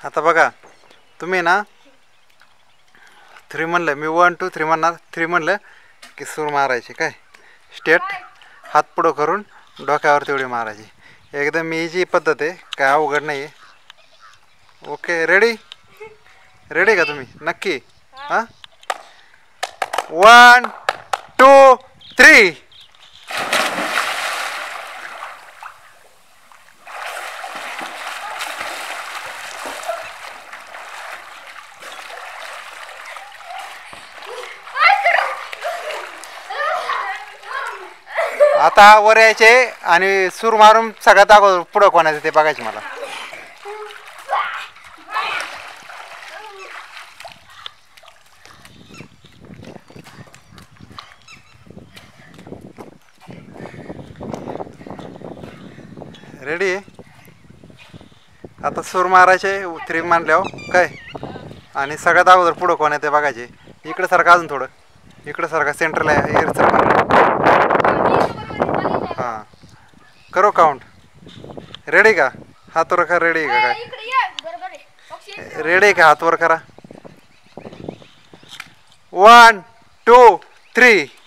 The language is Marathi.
आता बघा तुम्ही ना 3 म्हणलं मी 1 2 3 म्हणणार 3 म्हणलं की सूर मारायची काय स्टेट हात पुढं करून डोक्यावर तेवढी मारायची एकदम इझी पद्धत आहे काय अवघड नाही आहे ओके रेडी रेडी का तुम्ही नक्की हां 1 2 3 आता वर यायचे आणि सूर मारून सगळ्यात अगोदर पुढं कोणाचं ते बघायचे मला रेडी आता सूर मारायचे 3 मानल्यावर काय आणि सगळ्यात अगोदर पुढं कोण आहे ते बघायचे इकडं सारखं अजून थोडं इकडं सारखं सेंटरला हां करो काउंट रेडी का हात वर करा रेडी का काय रेडी का हात वर करा 1 2 3